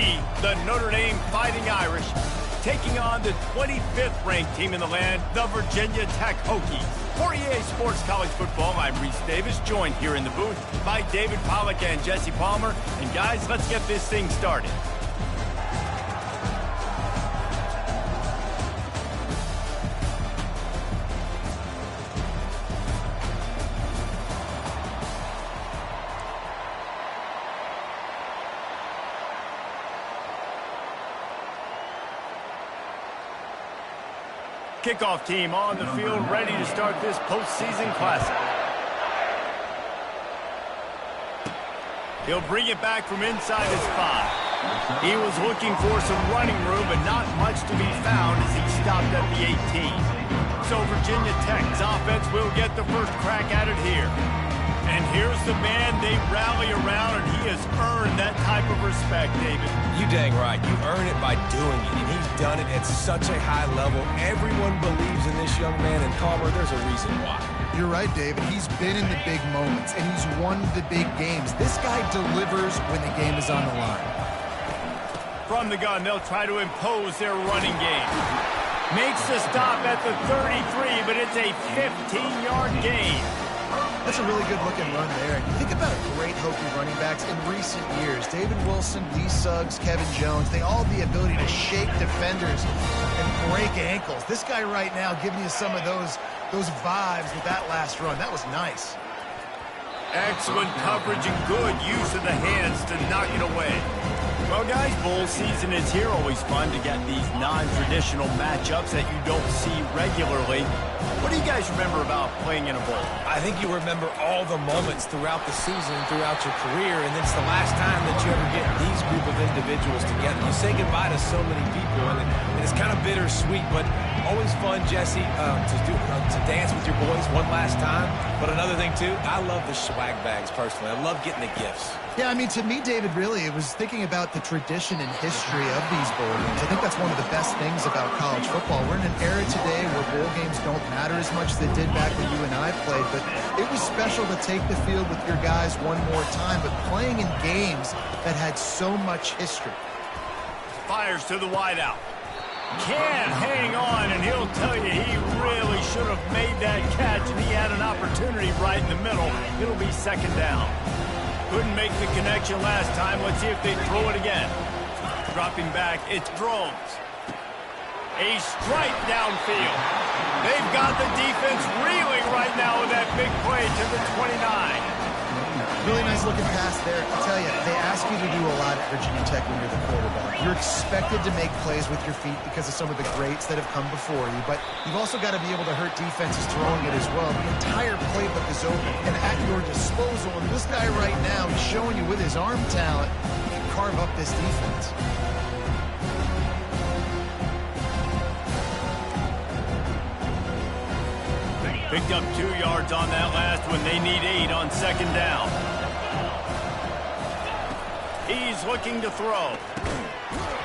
be the Notre Dame Fighting Irish, taking on the 25th ranked team in the land, the Virginia Tech Hokies. For EA Sports College Football, I'm Reese Davis, joined here in the booth by David Pollack and Jesse Palmer. And guys, let's get this thing started. Kickoff team on the field, ready to start this postseason classic. He'll bring it back from inside his 5. He was looking for some running room, but not much to be found as he stopped at the 18. So Virginia Tech's offense will get the first crack at it here. And here's the man they rally around, and he has earned that type of respect, David. You dang right. You earn it by doing it, and he's done it at such a high level. Everyone believes in this young man, and Palmer, there's a reason why. You're right, David. He's been in the big moments, and he's won the big games. This guy delivers when the game is on the line. From the gun, they'll try to impose their running game. Makes the stop at the 33, but it's a 15-yard gain. That's a really good-looking run there. And you think about great Hokie running backs in recent years. David Wilson, Lee Suggs, Kevin Jones, they all have the ability to shake defenders and break ankles. This guy right now giving you some of those vibes with that last run. That was nice. Excellent coverage and good use of the hands to knock it away. Well, guys, bowl season is here. Always fun to get these non-traditional matchups that you don't see regularly. What do you guys remember about playing in a bowl? I think you remember all the moments throughout the season, throughout your career, and it's the last time that you ever get these group of individuals together. You say goodbye to so many people, and it's kind of bittersweet, but always fun, Jesse, to dance with your boys one last time. But another thing, too, I love the swag bags, personally. I love getting the gifts. Yeah, I mean, to me, David, really, it was thinking about the tradition and history of these bowl games. I think that's one of the best things about college football. We're in an era today where bowl games don't matter as much as they did back when you and I played, but it was special to take the field with your guys one more time, but playing in games that had so much history. Fires to the wideout. Can't hang on, and he'll tell you he really should have made that catch, and he had an opportunity right in the middle. It'll be second down. Couldn't make the connection last time. Let's see if they throw it again. Dropping back, it's Drones. A strike downfield. They've got the defense reeling right now with that big play to the 29. Really nice looking pass there. I tell you, they ask you to do a lot at Virginia Tech when you're the quarterback. You're expected to make plays with your feet because of some of the greats that have come before you, but you've also got to be able to hurt defenses throwing it as well. The entire playbook is open and at your disposal, and this guy right now is showing you with his arm talent, he can carve up this defense. Picked up 2 yards on that last one. They need 8 on second down. He's looking to throw.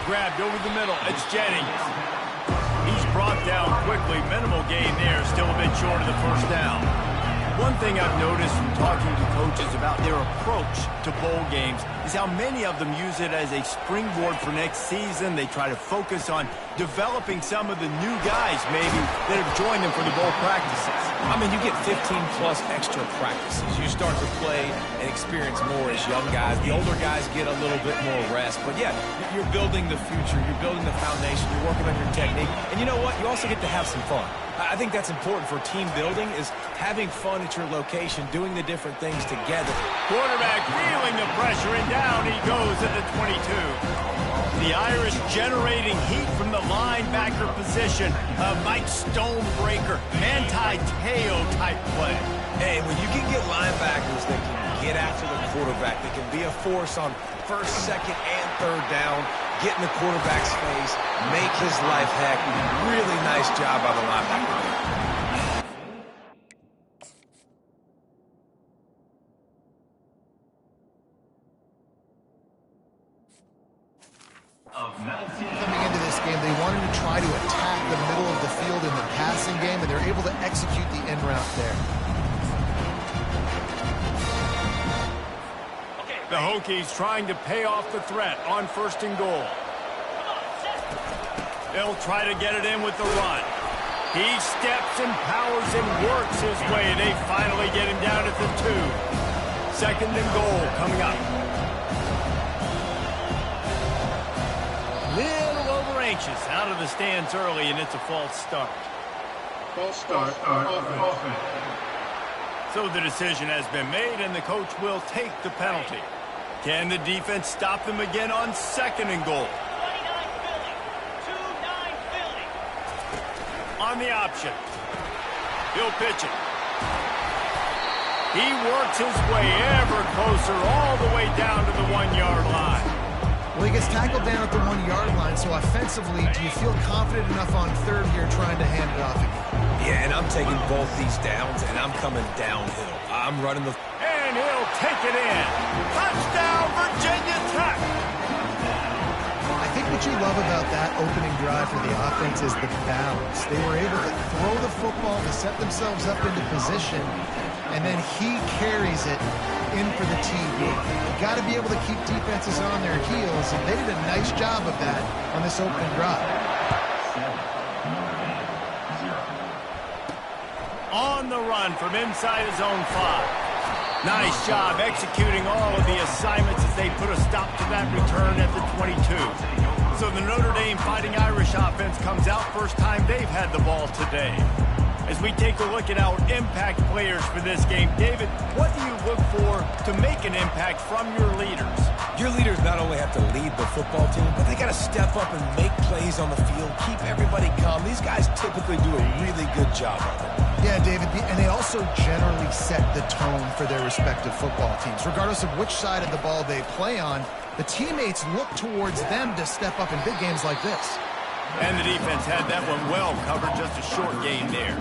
Grabbed over the middle. It's Jennings. He's brought down quickly. Minimal gain there. Still a bit short of the first down. One thing I've noticed from talking to coaches about their approach to bowl games is how many of them use it as a springboard for next season. They try to focus on developing some of the new guys maybe that have joined them for the bowl practices. I mean, you get 15-plus extra practices. You start to play and experience more as young guys. The older guys get a little bit more rest. But, yeah, you're building the future. You're building the foundation. You're working on your technique. And you know what? You also get to have some fun. I think that's important for team building is having fun at your location, doing the different things together. Quarterback feeling the pressure, and down he goes at the 22. The Irish generating heat from the linebacker position. A Mike Stonebreaker, Manti-Te'o type play. Hey, when you can get linebackers that can get after the quarterback, that can be a force on first, second, and third down, get in the quarterback's face, make his life heck. Really nice job by the linebacker. Coming into this game, they wanted to try to attack the middle of the field in the passing game, and they're able to execute the end route there. Okay, The Hokies trying to pay off the threat on 1st and goal. They'll try to get it in with the run. He steps and powers and works his way. They finally get him down at the 2. 2nd and goal coming up. Little over anxious out of the stands early, and it's a false start. False start on offense. So the decision has been made, and the coach will take the penalty. Can the defense stop them again on 2nd and goal? On the option. He'll pitch it. He works his way ever closer all the way down to the 1-yard line. Well, he gets tackled down at the 1-yard line, so offensively, do you feel confident enough on 3rd here trying to hand it off again? Yeah, and I'm taking both these downs, and I'm coming downhill. I'm running the... And he'll take it in. Touchdown, Virginia Tech! I think what you love about that opening drive for the offense is the balance. They were able to throw the football to set themselves up into position, and then he carries it in for the TD. You got to be able to keep defenses on their heels, and they did a nice job of that on this opening drive. On the run from inside his own 5. Nice job executing all of the assignments as they put a stop to that return at the 22. So the Notre Dame Fighting Irish offense comes out first time they've had the ball today. As we take a look at our impact players for this game, David, what do you look for to make an impact from your leaders? Your leaders not only have to lead the football team, but they got to step up and make plays on the field, keep everybody calm. These guys typically do a really good job of it. Yeah, David, and they also generally set the tone for their respective football teams. Regardless of which side of the ball they play on, the teammates look towards them to step up in big games like this. And the defense had that one well covered, just a short gain there.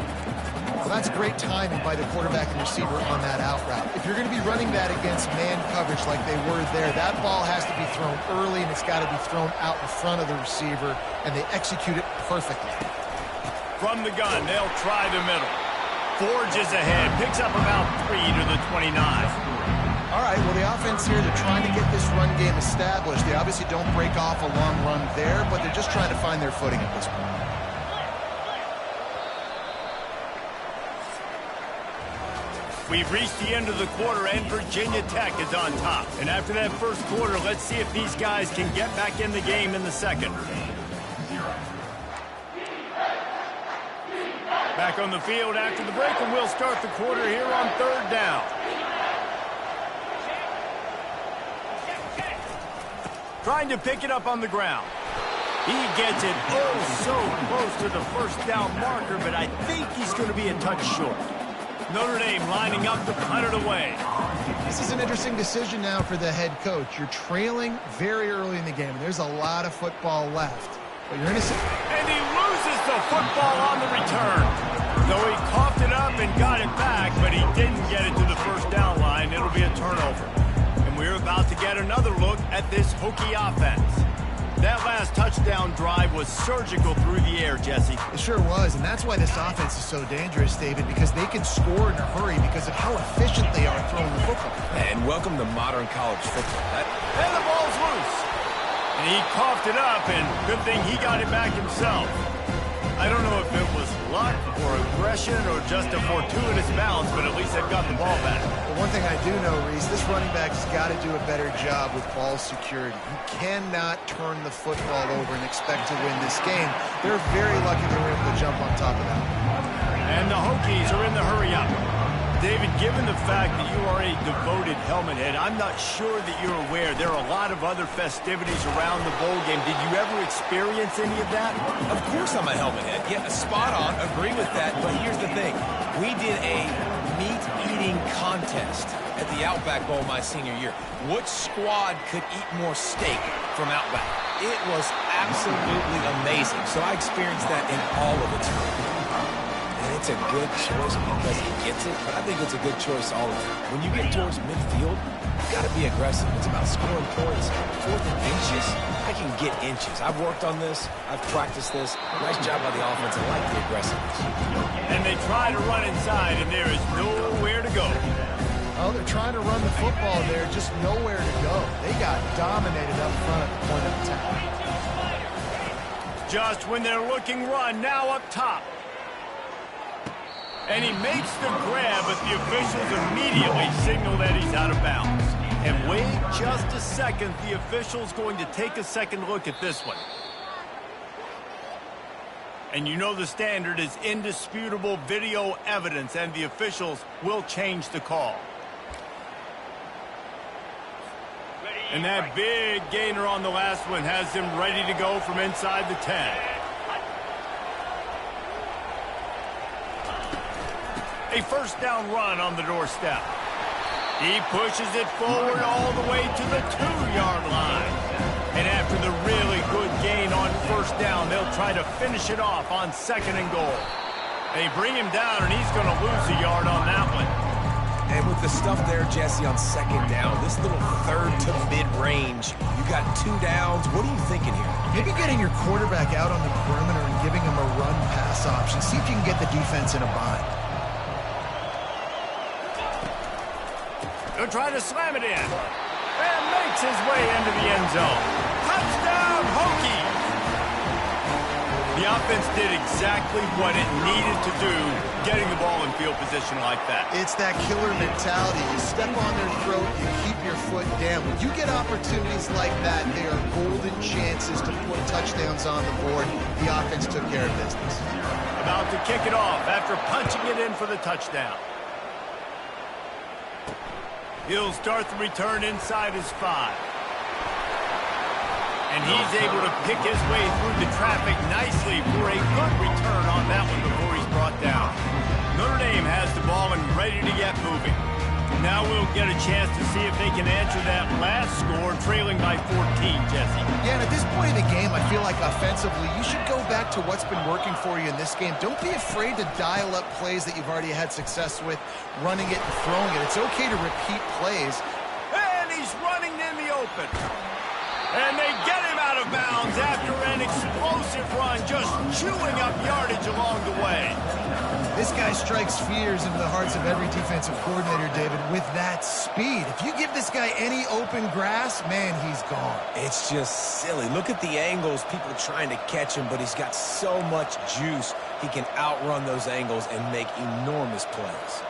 Well, that's great timing by the quarterback and receiver on that out route. If you're going to be running that against man coverage like they were there, that ball has to be thrown early, and it's got to be thrown out in front of the receiver, and they execute it perfectly. From the gun, they'll try the middle. Forges ahead, picks up about 3 to the 29. All right, well, the offense here, they're trying to get this run game established. They obviously don't break off a long run there, but they're just trying to find their footing at this point. We've reached the end of the quarter, and Virginia Tech is on top. And after that first quarter, let's see if these guys can get back in the game in the second. Back on the field after the break, and we'll start the quarter here on 3rd down. Trying to pick it up on the ground. He gets it so close to the first down marker, but I think he's going to be a touch short. Notre Dame lining up to punt it away. This is an interesting decision now for the head coach. You're trailing very early in the game. There's a lot of football left. But you're in a... And he loses the football on the return. Though he coughed it up and got it back, but he didn't get it to the first down line. It'll be a turnover. And we're about to get another look at this Hokie offense. That last touchdown drive was surgical through the air, Jesse. It sure was, and that's why this offense is so dangerous, David, because they can score in a hurry because of how efficient they are throwing the football. And welcome to modern college football. And the ball's loose. And he coughed it up, and good thing he got it back himself. I don't know if it was luck or aggression or just a fortuitous bounce, but at least they've got the ball back. Well, one thing I do know, Reese, this running back has got to do a better job with ball security. You cannot turn the football over and expect to win this game. They're very lucky they were able to jump on top of that. And the Hokies are in the hurry-up. David, given the fact that you are a devoted helmet head, I'm not sure that you're aware there are a lot of other festivities around the bowl game. Did you ever experience any of that? Of course I'm a helmet head. Yeah, spot on. Agree with that. But here's the thing. We did a meat-eating contest at the Outback Bowl my senior year. Which squad could eat more steak from Outback? It was absolutely amazing. So I experienced that in all of its form. And it's a good choice because he gets it, but I think it's a good choice all the time. When you get towards midfield, you've got to be aggressive. It's about scoring points. 4th and inches, I can get inches. I've worked on this. I've practiced this. Nice job by the offense. I like the aggressiveness. And they try to run inside, and there is nowhere to go. Oh, they're trying to run the football there, just nowhere to go. They got dominated up front at the point of attack. Just when they're looking run, now up top. And he makes the grab, but the officials immediately signal that he's out of bounds. And wait just a second, the official's going to take a second look at this one. And you know the standard is indisputable video evidence, and the officials will change the call. And that big gainer on the last one has him ready to go from inside the 10. A first down run on the doorstep. He pushes it forward all the way to the 2-yard line. And after the really good gain on first down, they'll try to finish it off on 2nd and goal. They bring him down, and he's going to lose a yard on that one. And with the stuff there, Jesse, on 2nd down, this little third to mid-range, you got 2 downs. What are you thinking here? Maybe getting your quarterback out on the perimeter and giving him a run-pass option. See if you can get the defense in a bind. He'll try to slam it in. And makes his way into the end zone. Touchdown, Hokies! The offense did exactly what it needed to do, getting the ball in field position like that. It's that killer mentality. You step on their throat, you keep your foot down. When you get opportunities like that, they are golden chances to put touchdowns on the board. The offense took care of business. About to kick it off after punching it in for the touchdown. He'll start the return inside his 5. And he's able to pick his way through the traffic nicely for a good return on that one before he's brought down. Notre Dame has the ball and ready to get moving. Now we'll get a chance to see if they can answer that last score, trailing by 14, Jesse. Yeah, and at this point in the game, I feel like offensively, you should go back to what's been working for you in this game. Don't be afraid to dial up plays that you've already had success with, running it and throwing it. It's okay to repeat plays. And he's running in the open. And they get him out of bounds after an explosive run, just chewing up yardage along the way. This guy strikes fears into the hearts of every defensive coordinator, David, with that speed. If you give this guy any open grass, man, he's gone. It's just silly. Look at the angles, people trying to catch him, but he's got so much juice. He can outrun those angles and make enormous plays.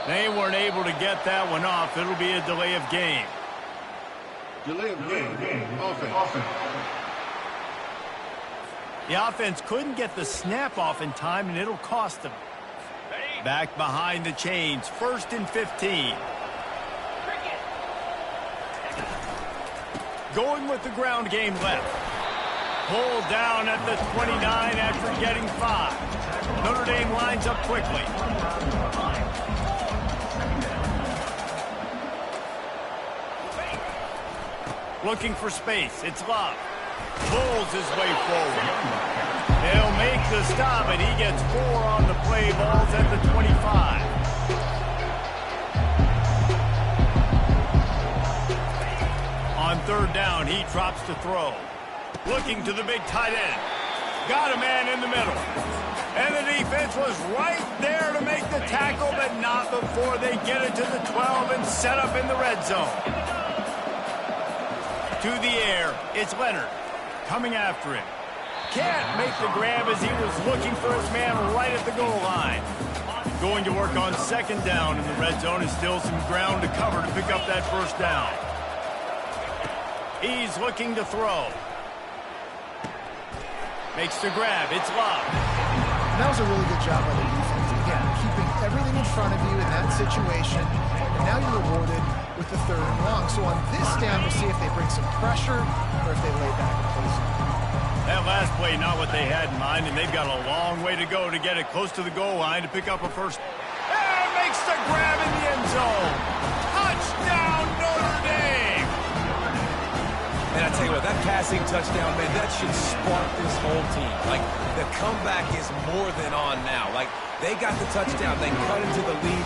They weren't able to get that one off. It'll be a delay of game. Delay of game. Offense. The offense couldn't get the snap off in time, and it'll cost them. Back behind the chains, 1st and 15. Going with the ground game left. Pulled down at the 29 after getting 5. Notre Dame lines up quickly. Looking for space. It's Love. Pulls his way forward. He'll make the stop, and he gets 4 on the play. Ball's at the 25. On 3rd down, he drops to throw. Looking to the big tight end. Got a man in the middle. And the defense was right there to make the tackle, but not before they get it to the 12 and set up in the red zone. To the air, it's Leonard coming after him. Can't make the grab as he was looking for his man right at the goal line. Going to work on 2nd down in the red zone is still some ground to cover to pick up that first down. He's looking to throw. Makes the grab. It's Love. That was a really good job by the defense. Again, keeping everything in front of you in that situation. And now you're rewarded with the 3rd and long. So on this down, we'll see if they bring some pressure or if they lay back and play some. That last play, not what they had in mind, and they've got a long way to go to get it close to the goal line to pick up a first. And makes the grab in the end zone. Touchdown, Notre Dame! And I tell you what, that passing touchdown, man, that should spark this whole team. Like, the comeback is more than on now. Like, They got the touchdown. They cut into the lead.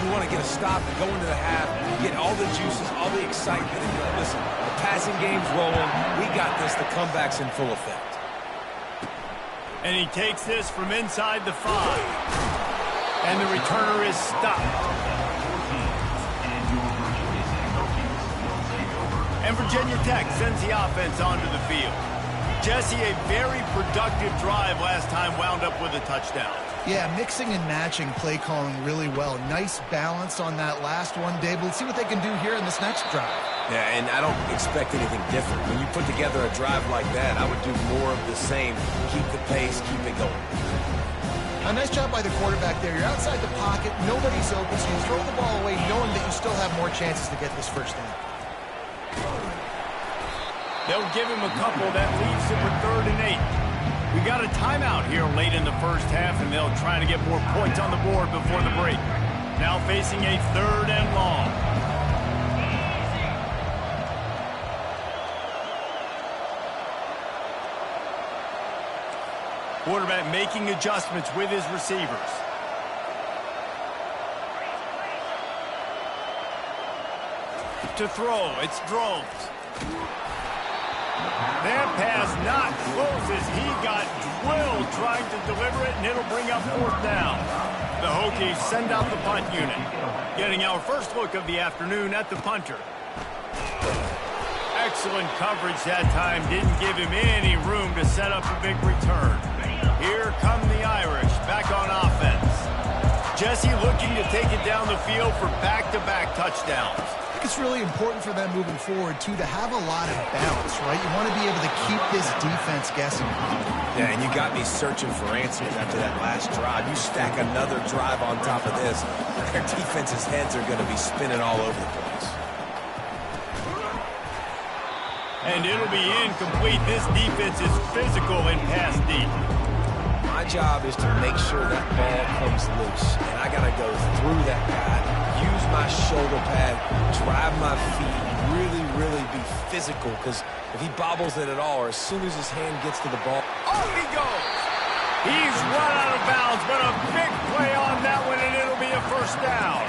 You want to get a stop and go into the half, get all the juices, all the excitement. And you're like, listen, the passing game's rolling. We got this. The comeback's in full effect. And he takes this from inside the 5. And the returner is stopped. And Virginia Tech sends the offense onto the field. Jesse, a very productive drive last time, wound up with a touchdown. Yeah, mixing and matching play calling really well. Nice balance on that last one, Dave. Let's see what they can do here in this next drive. Yeah, and I don't expect anything different. When you put together a drive like that, I would do more of the same. Keep the pace, keep it going. A nice job by the quarterback there. You're outside the pocket, nobody's open, so you throw the ball away knowing that you still have more chances to get this first down. They'll give him a couple. That leaves him for 3rd and 8. We got a timeout here late in the first half, and they'll try to get more points on the board before the break. Now facing a 3rd and long. Quarterback making adjustments with his receivers. To throw, it's Drones. That pass not close as he got drilled trying to deliver it, and it'll bring up 4th down. The Hokies send out the punt unit. Getting our first look of the afternoon at the punter. Excellent coverage that time. Didn't give him any room to set up a big return. Here come the Irish back on offense. Jesse looking to take it down the field for back-to-back touchdowns. I think it's really important for them moving forward, too, to have a lot of balance, right? You want to be able to keep this defense guessing. Yeah, and you got me searching for answers after that last drive. You stack another drive on top of this, their defense's heads are going to be spinning all over the place. And it'll be incomplete. This defense is physical and pass deep. My job is to make sure that ball comes loose, and I got to go through that pad, use my shoulder pad, drive my feet, really be physical, because if he bobbles it at all, or as soon as his hand gets to the ball, off he goes. He's run out of bounds, but a big play on that one, and it'll be a 1st down.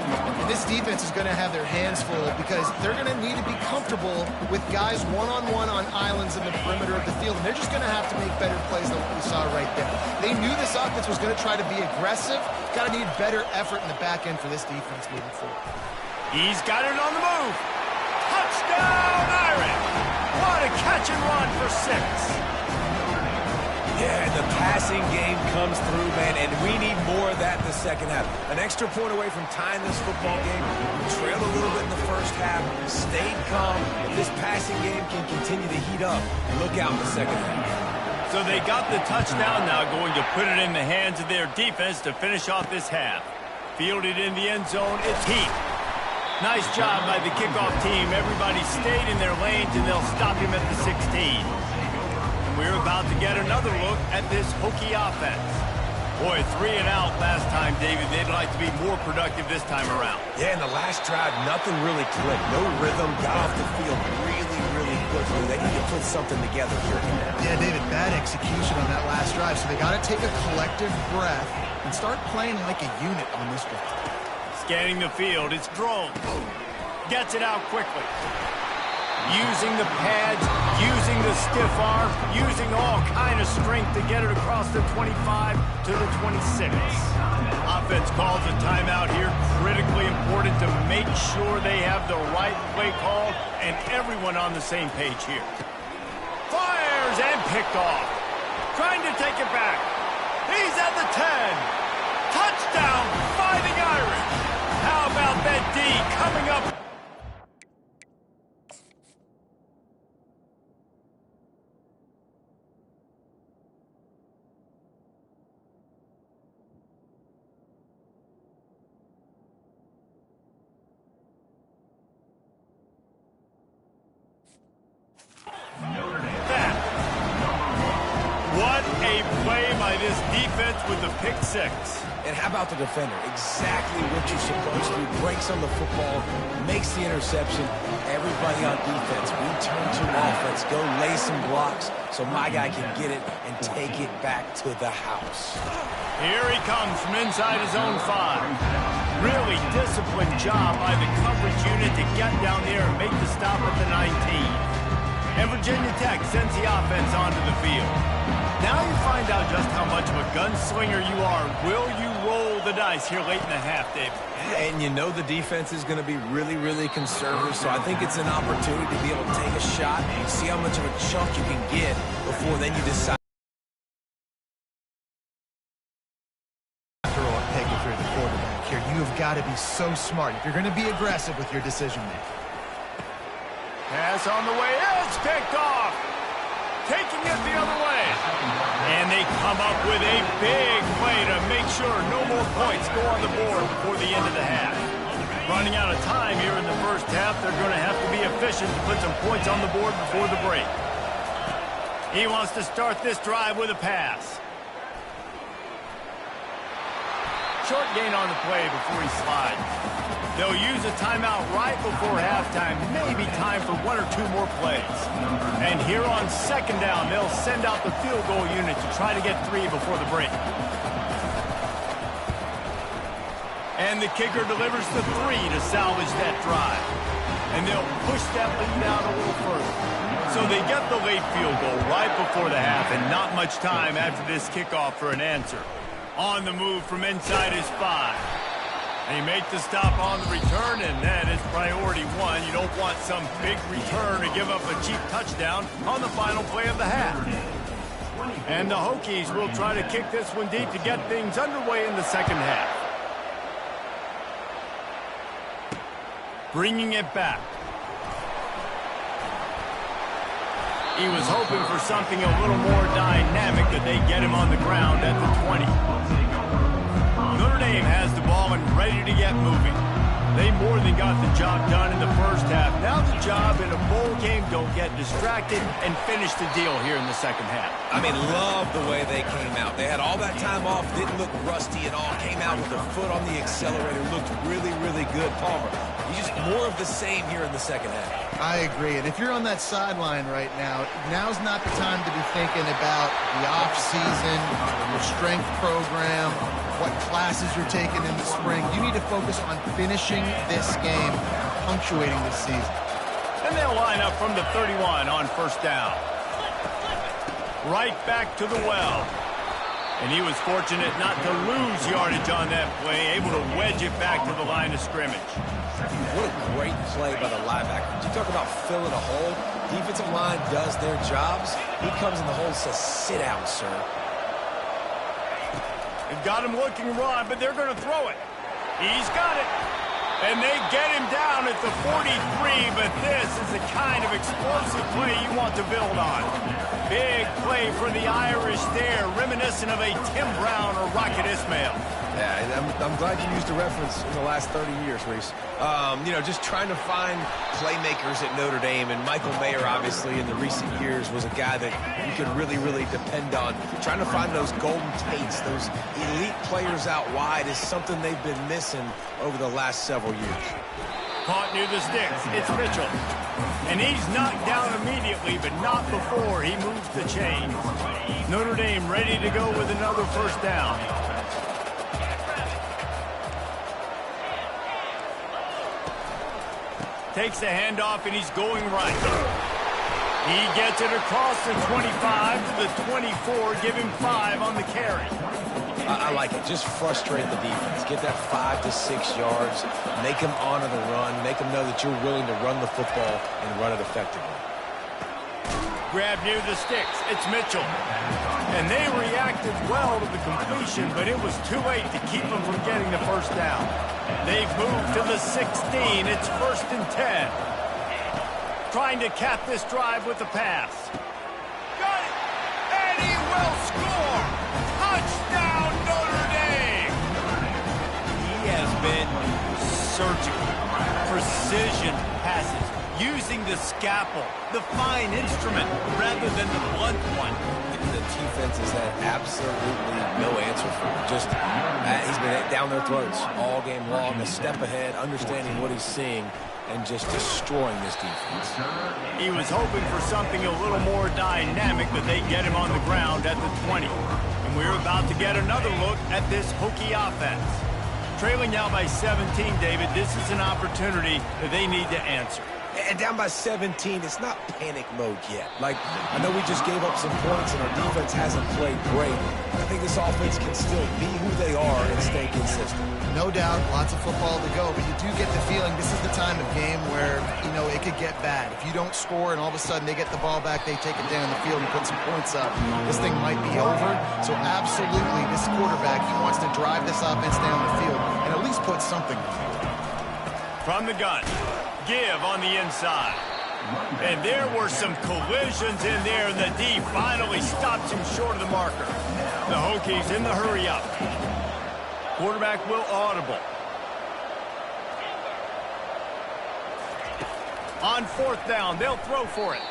And this defense is going to have their hands full because they're going to need to be comfortable with guys one-on-one on islands in the perimeter of the field, and they're just going to have to make better plays than what we saw right there. They knew this offense was going to try to be aggressive. Got to need better effort in the back end for this defense moving forward. He's got it on the move. Touchdown, Irish! What a catch and run for 6. Yeah, and the passing game comes through, man, and we need more of that in the second half. An extra point away from tying this football game. We trailed a little bit in the first half, stayed calm. If this passing game can continue to heat up, look out in the second half. So they got the touchdown now, going to put it in the hands of their defense to finish off this half. Fielded in the end zone, it's Heat. Nice job by the kickoff team. Everybody stayed in their lanes, and they'll stop him at the 16. We're about to get another look at this Hokie offense. Boy, 3 and out last time, David. They'd like to be more productive this time around. Yeah, in the last drive, nothing really clicked. No rhythm, got off the field really quickly. They need to put something together here. Yeah, David, bad execution on that last drive, so they got to take a collective breath and start playing like a unit on this drive. Scanning the field, it's Drones. Gets it out quickly. Using the pads, using the stiff arm, using all kind of strength to get it across the 25 to the 26. Offense calls a timeout here. Critically important to make sure they have the right play call and everyone on the same page here. Fires and picked off. Trying to take it back. He's at the 10. Touchdown, Fighting Irish. How about that D coming up? What a play by this defense with the pick 6. And how about the defender? Exactly what you're supposed to do. Breaks on the football, makes the interception. Everybody on defense, we turn to offense Let's go lay some blocks so my guy can get it and take it back to the house. Here he comes from inside his own 5. Really disciplined job by the coverage unit to get down there and make the stop at the 19. And Virginia Tech sends the offense onto the field. Now you find out just how much of a gunslinger you are. Will you roll the dice here late in the half, Dave? And you know the defense is going to be really, really conservative, so I think it's an opportunity to be able to take a shot and see how much of a chunk you can get before then you decide. Throw a pick if you're the quarterback here. You have got to be so smart if you're going to be aggressive with your decision-making. Pass on the way. It's picked off. Taking it the other way. And they come up with a big play to make sure no more points go on the board before the end of the half. Running out of time here in the first half, they're going to have to be efficient to put some points on the board before the break. He wants to start this drive with a pass. Short gain on the play before he slides. They'll use a timeout right before halftime. Maybe time for 1 or 2 more plays. And here on second down, they'll send out the field goal unit to try to get 3 before the break. And the kicker delivers the 3 to salvage that drive. And they'll push that lead out a little further. So they get the late field goal right before the half, and not much time after this kickoff for an answer. On the move from inside his 5. They make the stop on the return, and that is priority 1. You don't want some big return to give up a cheap touchdown on the final play of the half. And the Hokies will try to kick this one deep to get things underway in the second half. Bringing it back. He was hoping for something a little more dynamic, that they get him on the ground at the 20. Notre Dame has the ball and ready to get moving. They more than got the job done in the first half. Now the job in a bowl game, don't get distracted and finish the deal here in the second half. I mean, love the way they came out. They had all that time off, didn't look rusty at all, came out with their foot on the accelerator, looked really, really good. Palmer, you just more of the same here in the second half. I agree, and if you're on that sideline right now, now's not the time to be thinking about the off-season, your strength program, what classes you're taking in the spring. You need to focus on finishing this game, punctuating this season. And they'll line up from the 31 on first down. Right back to the well. And he was fortunate not to lose yardage on that play, able to wedge it back to the line of scrimmage. What a great play by the linebacker. You talk about filling a hole. Defensive line does their jobs. He comes in the hole and says, sit down, sir. They've got him looking run, but they're going to throw it. He's got it. And they get him down at the 43, but this is the kind of explosive play you want to build on. Big play for the Irish there, reminiscent of a Tim Brown or Rocket Ismail. Yeah, I'm glad you used the reference in the last 30 years, Reese. You know, just trying to find playmakers at Notre Dame, and Michael Mayer, obviously, in the recent years, was a guy that you could really, really depend on. Trying to find those golden Tates, those elite players out wide is something they've been missing over the last several years. Caught near the sticks. It's Mitchell. And he's knocked down immediately, but not before he moves the chain. Notre Dame ready to go with another first down. Takes the handoff, and he's going right. He gets it across the 25 to the 24, give him 5 on the carry. I like it. Just frustrate the defense. Get that 5 to 6 yards. Make them honor the run. Make them know that you're willing to run the football and run it effectively. Grab near the sticks. It's Mitchell. And they reacted well to the completion, but it was too late to keep them from getting the first down. They've moved to the 16. It's 1st and 10. Trying to cap this drive with the pass. Got it! And he will score! Touchdown, Notre Dame! He has been surgical. Precision passes. using the scalpel, the fine instrument, rather than the blunt one. The defense has had absolutely no answer for him. Just, he's been down their throats all game long, a step ahead, understanding what he's seeing, and just destroying this defense. He was hoping for something a little more dynamic, but they get him on the ground at the 20. And we're about to get another look at this Hokie offense. Trailing now by 17, David, this is an opportunity that they need to answer. And down by 17, it's not panic mode yet. Like, I know we just gave up some points and our defense hasn't played great. I think this offense can still be who they are and stay consistent. No doubt, lots of football to go, but you do get the feeling this is the time of game where, you know, it could get bad. If you don't score and all of a sudden they get the ball back, they take it down the field and put some points up, this thing might be over. So absolutely, this quarterback, he wants to drive this offense down the field and at least put something on it. From the gun. Give on the inside. And there were some collisions in there, and the D finally stops him short of the marker. The Hokies in the hurry up. Quarterback will audible. On fourth down, they'll throw for it.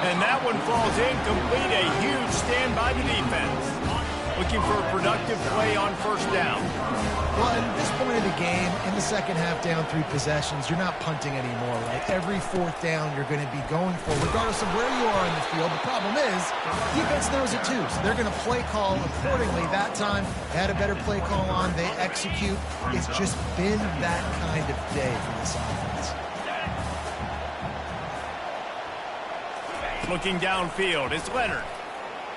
And that one falls incomplete. A huge stand by the defense. Looking for a productive play on first down. Well, at this point of the game, in the second half, down 3 possessions, you're not punting anymore, right? Every fourth down you're going to be going for, regardless of where you are in the field. The problem is, defense knows it too, so they're going to play call accordingly. That time, they had a better play call on. They execute. It's just been that kind of day for this offense. Looking downfield, it's Leonard.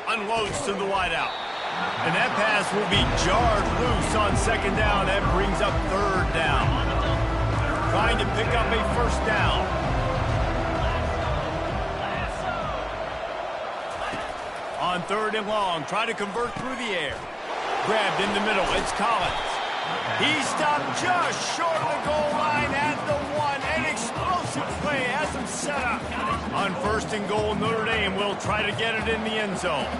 Unloads to the wideout. And that pass will be jarred loose on second down. That brings up third down. Trying to pick up a first down. On third and long, try to convert through the air. Grabbed in the middle, it's Collins. He stopped just short of the goal line at the 1. An explosive play has him set up. On first and goal, Notre Dame will try to get it in the end zone.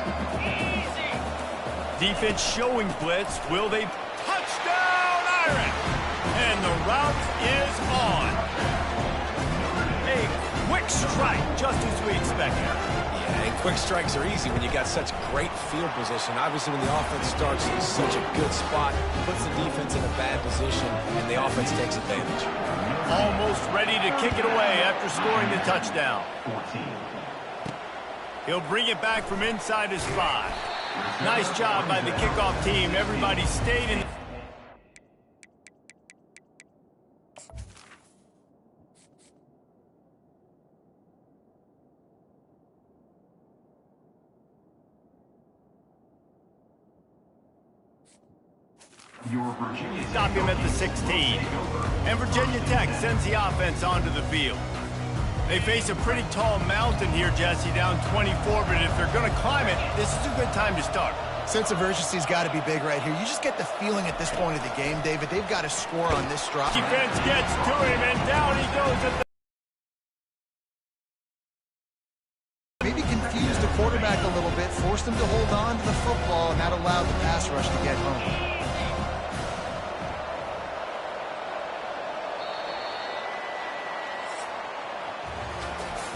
Defense showing blitz. Will they? Touchdown, Iron! And the route is on. A quick strike, just as we expected. Yeah, and quick strikes are easy when you got such great field position. Obviously, when the offense starts in such a good spot, puts the defense in a bad position, and the offense takes advantage. Almost ready to kick it away after scoring the touchdown. He'll bring it back from inside his 5. Nice job by the kickoff team. Everybody stayed in. Stop him at the 16. And Virginia Tech sends the offense onto the field. They face a pretty tall mountain here, Jesse, down 24, but if they're going to climb it, this is a good time to start. Sense of urgency's got to be big right here. You just get the feeling at this point of the game, David, they've got to score on this drive. Defense gets to him, and down he goes at the... Maybe confused the quarterback a little bit, forced him to hold on to the football, and that allowed the pass rush to get home.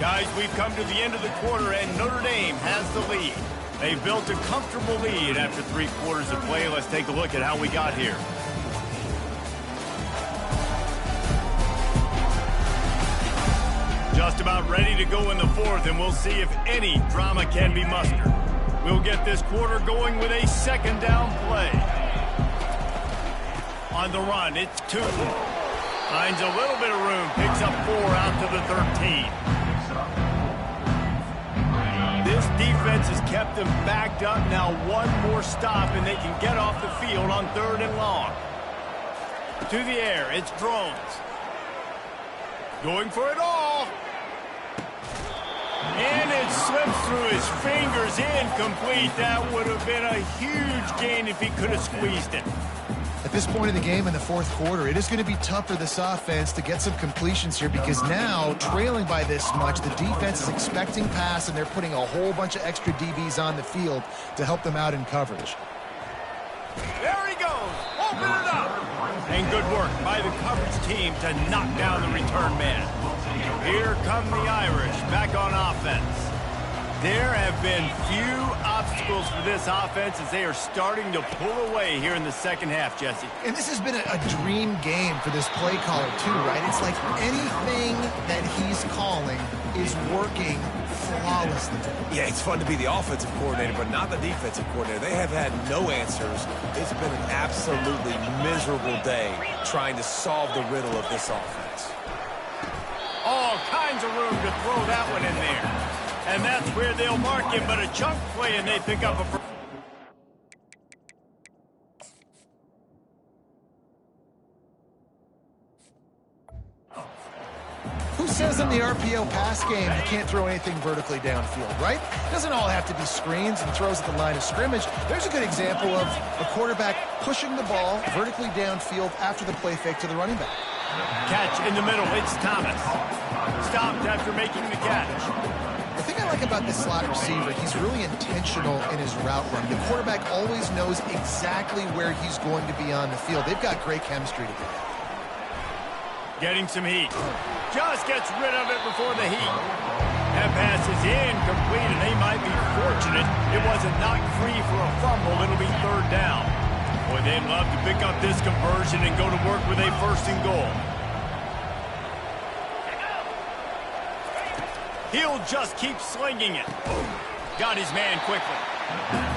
Guys, we've come to the end of the quarter, and Notre Dame has the lead. They built a comfortable lead after 3 quarters of play. Let's take a look at how we got here. Just about ready to go in the 4th, and we'll see if any drama can be mustered. We'll get this quarter going with a second down play. On the run, it's 2. Finds a little bit of room, picks up 4 out to the 13. This defense has kept them backed up. Now one more stop, and they can get off the field on third and long. To the air, it's Drones. Going for it all. And it slips through his fingers, incomplete. That would have been a huge gain if he could have squeezed it. At this point of the game in the 4th quarter, it is going to be tough for this offense to get some completions here because now, trailing by this much, the defense is expecting pass, and they're putting a whole bunch of extra DBs on the field to help them out in coverage. There he goes. Open it up. And good work by the coverage team to knock down the return man. Here come the Irish back on offense. There have been few obstacles for this offense as they are starting to pull away here in the second half, Jesse. And this has been a dream game for this play caller, too, right? It's like anything that he's calling is working flawlessly. Yeah, it's fun to be the offensive coordinator, but not the defensive coordinator. They have had no answers. It's been an absolutely miserable day trying to solve the riddle of this offense. All kinds of room to throw that one in there. And that's where they'll mark him, but a chunk play, and they pick up a... Who says in the RPO pass game you can't throw anything vertically downfield, right? It doesn't all have to be screens and throws at the line of scrimmage. There's a good example of a quarterback pushing the ball vertically downfield after the play fake to the running back. Catch in the middle. It's Thomas. Stopped after making the catch. The thing I like about this slot receiver, he's really intentional in his route run. The quarterback always knows exactly where he's going to be on the field. They've got great chemistry together. Getting some heat. Just gets rid of it before the heat. That pass is incomplete, and they might be fortunate it wasn't knocked free for a fumble. It'll be third down. Boy, they'd love to pick up this conversion and go to work with a first and goal. He'll just keep slinging it. Got his man quickly.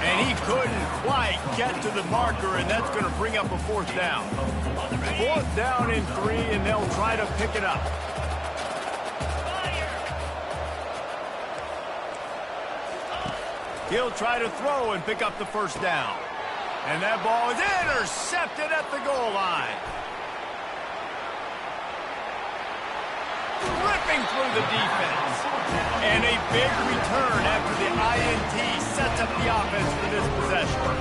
And he couldn't quite get to the marker, and that's going to bring up a fourth down. Fourth down and 3, and they'll try to pick it up. He'll try to throw and pick up the first down. And that ball is intercepted at the goal line. Ripping through the defense. And a big return after the INT sets up the offense for this possession.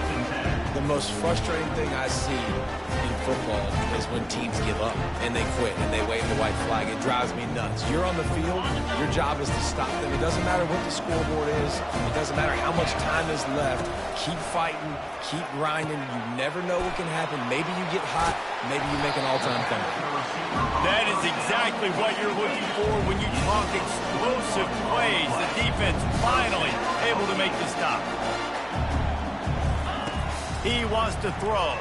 The most frustrating thing I see in football is when teams give up and they quit and they wave the white flag. It drives me nuts. You're on the field. Your job is to stop them. It doesn't matter what the scoreboard is. It doesn't matter how much time is left. Keep fighting. Keep grinding. You never know what can happen. Maybe you get hot. Maybe you make an all-time comeback. That is exactly what you're looking for when you talk explosive plays. The defense finally able to make the stop. He wants to throw.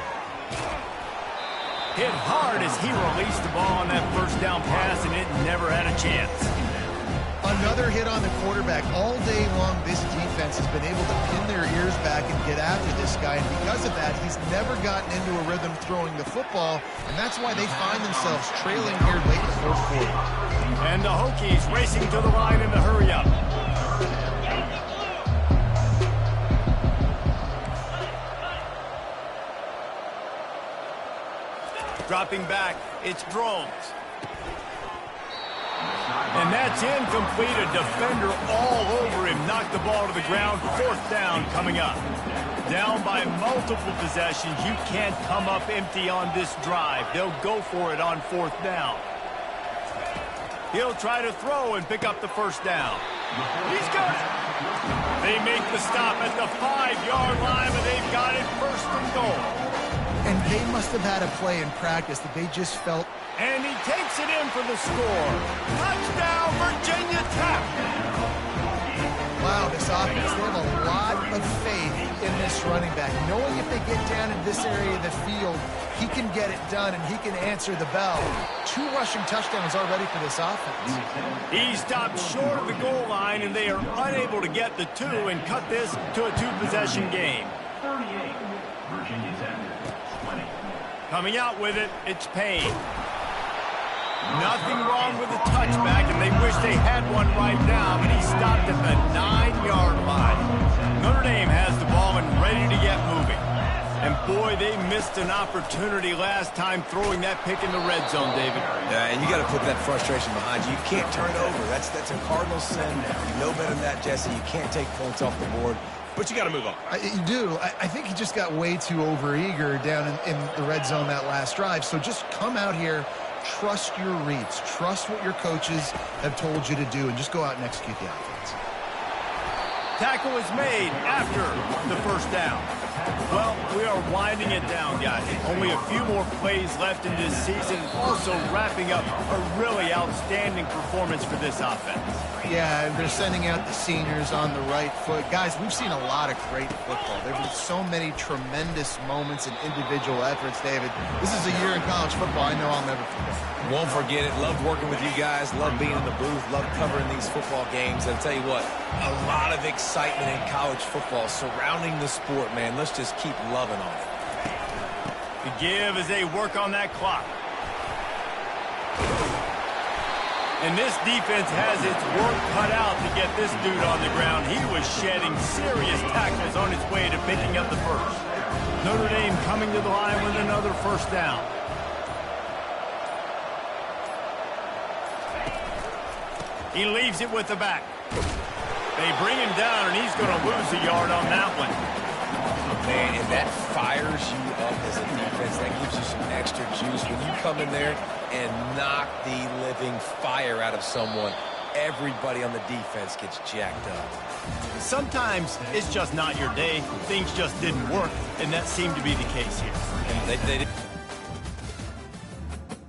Hit hard as he released the ball on that first down pass, and it never had a chance. Another hit on the quarterback. All day long, this defense has been able to pin their ears back and get after this guy, and because of that, he's never gotten into a rhythm throwing the football, and that's why they find themselves trailing here late in the fourth quarter. And the Hokies racing to the line in the hurry-up. Dropping back, it's Drones. And that's incomplete. A defender all over him. Knocked the ball to the ground. Fourth down coming up. Down by multiple possessions. You can't come up empty on this drive. They'll go for it on fourth down. He'll try to throw and pick up the first down. He's got it. They make the stop at the 5-yard line, but they've got it first and goal. And they must have had a play in practice that they just felt. And he takes it in for the score. Touchdown, Virginia Tech. Wow, this offense, they have a lot of faith in this running back. Knowing if they get down in this area of the field, he can get it done and he can answer the bell. 2 rushing touchdowns already for this offense. He stopped short of the goal line, and they are unable to get the 2 and cut this to a 2-possession game. 38, Virginia Tech. Coming out with it, it's Payne. Nothing wrong with the touchback, and they wish they had one right now, but he stopped at the 9-yard line. Notre Dame has the ball and ready to get moving. And boy, they missed an opportunity last time throwing that pick in the red zone, David. Yeah, and you got to put that frustration behind you. You can't turn it over. That's a cardinal sin. You know better than that, Jesse. You can't take points off the board. But you got to move on. You do. I think he just got way too overeager down in the red zone that last drive. So just come out here, trust your reads, trust what your coaches have told you to do, and just go out and execute the offense. Tackle is made after the first down. Well, we are winding it down, guys. Only a few more plays left in this season. Also wrapping up a really outstanding performance for this offense. Yeah, and they're sending out the seniors on the right foot. Guys, we've seen a lot of great football. There have been so many tremendous moments and individual efforts, David. This is a year in college football I know I'll never forget. Won't forget it. Loved working with you guys. Loved being in the booth. Loved covering these football games. I'll tell you what, a lot of excitement in college football surrounding the sport, man. Let's just keep loving on it. The give as they work on that clock. And this defense has its work cut out to get this dude on the ground. He was shedding serious tackles on his way to picking up the first. Notre Dame coming to the line with another first down. He leaves it with the back. They bring him down, and he's going to lose a yard on that one. Man, and that fires you up as a defense. That gives you some extra juice. When you come in there and knock the living fire out of someone, everybody on the defense gets jacked up. Sometimes it's just not your day. Things just didn't work, and that seemed to be the case here. And they did.